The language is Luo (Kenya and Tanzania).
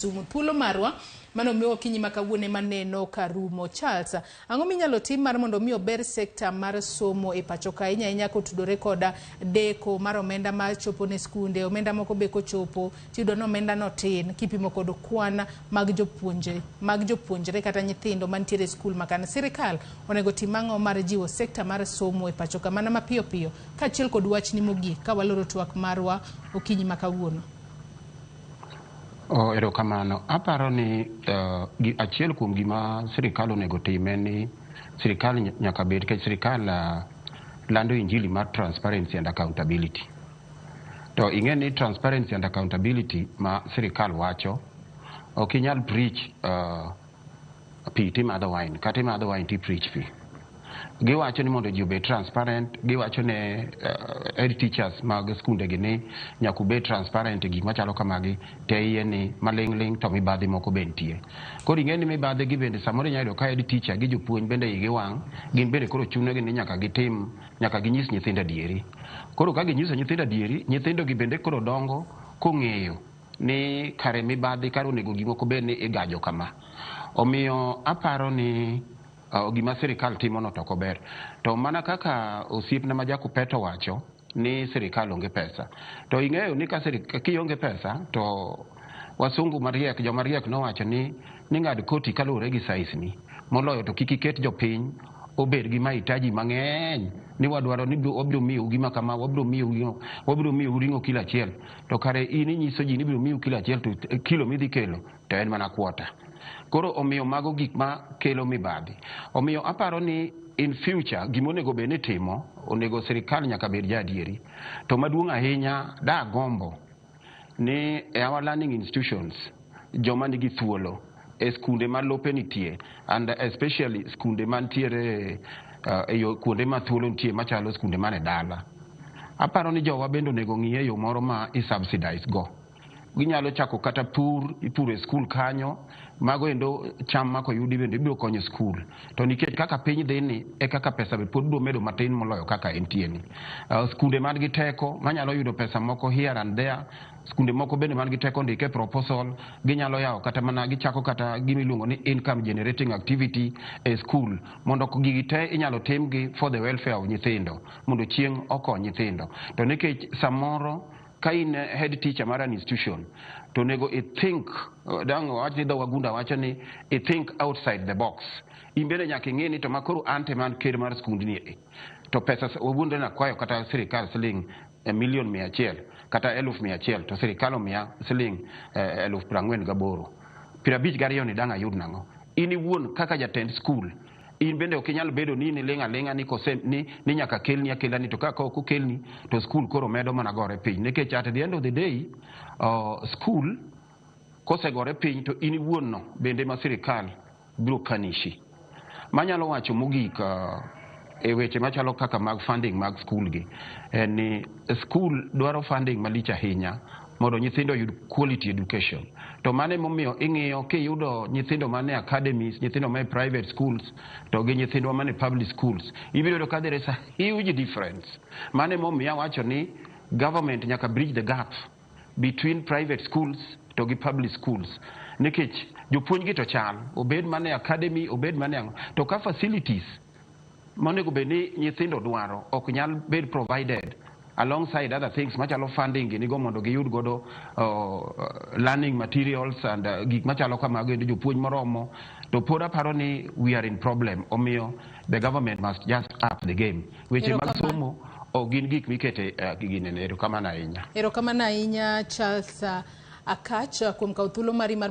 Sumu thuolo marwa mano miyo kinyi makawuone maneno karumo. Charles, ang'o minyalo tim mar mondo miyo ber sekta mar somo e pacho ka inya kotudore koda deko mar omenda ma chopo ne skunde, omenda moko be kochopo tiyudo no omenda no tin kipimo kod kwan mag jopuonjre kata nyithindo mantiere skul makana. Sirkal onego tim ang'o mar jiwo sekta mar somo e pacho ka mana mapiyo piyo kaachiel kod wachni mogik ka waloro twak marwa okinyi makawuono. Erokamano. Aparo ni achiel kuom gima sirkal onego time ni sirkal nyaka bed ke sirkal lando injili mar transparency and accountability. To ing'e ni transparency and accountability ma sirkal wacho ok inyal preach pi timadho wine kata imadho wine ti preach pi. Giwacho ni mondo ji obed transparent, giwacho ne head teachers mag skunde gi ni nyaka bed transparent gik machalo kamagi te iye ni maling' to mibadhi moko be nitie. Koro ing'e ni mibadhi gi bende samoro inyalo yudo ka head teacher gi jopuonj bende igi wang', gin bende koro chunegi ni nyaka ginyis nyithindo adieri. Koro ka ginyiso nyithindo adieri, nyithindo gi bende koro dongo kong'eyo ni kare mibadhi kare onego gimoko bed ni igajo kama. Omiyo aparo ni gima sirkal timo no to ber. To mana kaka osiepna ma Jakupeto wacho ni sirkal onge pesa. To ing'eyo ni ka kionge pesa to wasungu mariek, joma riek nowacho ni ng'ad koti kaluwore gi size ni. Moloyo to kik iket jopiny obed gi mahitaji mang'eny ni wadwaro ni wabiro miyo gima kama, wabiro miyo ring'o kilo achiel. To kare in inyiso ji ni biro miyo kilo achiel to kilo midhi kelo to en mana kwota. Koro omiyo mago gik ma kelo mibadhi. Omiyo aparo ni in future gimonego bed ni timo, onego sirkal nyaka bed jadieri. To maduong' ahinya da gombo ni our learning institutions joma nigi thuolo e skunde ma lope nitie and especially skunde mantiere kuonde ma thuolo nitie machalo skunde mane dala. Aparo ni jowa bende onego ng'iye yo moro ma i-subsidize go. Ginyalo chako kata ipuro e skul kanyo, mago endo cham mako yudi bende biro konyo skul. To nikech kaka piny dhi ni e kaka pesa be pod biro medo matin moloyo kaka entie ni. Skunde man gi teko manyalo yudo pesa moko here and there, skunde moko bende man gi teko ndike proposal, ginyalo yawo kata mana gichako kata gimiluongo ni income generating activity e skul, mondo gigi te inyalo timgi for the welfare of nyithindo, mondo chieng' okony nyithindo. To nikech samoro ka in head teacher mar an institution to nego think wachni dho wagunda wacho ni think outside the box. Imbele nyaka ing'e ni to makoro ante man ker mar skundni to pesa wagunda na kwayo kata sirkal siling 100,100 kata 100,100 to sirkal omiya siling 48,000. 52 ni dang' ayud nang'o? In iwuon kaka jatend skul in bende ok inyal bedo ni ling'a ni nyaka kelni akela ni to kaka ok okelni to skul koro medo mana gore piny. Nikech at the end of the day skul kosegore piny to in iwuon no bende ma sirkal biro kanishi. Manyalo wacho mogik e weche machalo kaka mag funding mag skul gi ni skul dwaro funding malich ahinya mondo nyithindo yud quality education. To mane momiyo ing'iyo kiyudo nyithindo mane academies, nyithindo mane private schools to gi nyithindo mane public schools, ibiro yudo ka there is a huge difference. Mane momiyo wacho ni government nyaka bridge the gap between private schools to gi public schools. Nikech jopuonj gi to chal, obed mane academy, obed mane to ka facilities monego bed ni nyithindo dwaro ok nyal bed provided alongside other things machalo funding nigo mondo giyud godo learning materials and gik machalo kamago endo jopuonj moromo, to pod aparo ni we are in problem. Omiyo the government must just up the game. Weche mag somo gin gik mikete ginene. Erokamano ahinya. Erokamano ahinya Charles Akach kuom kawo thuolo mari mar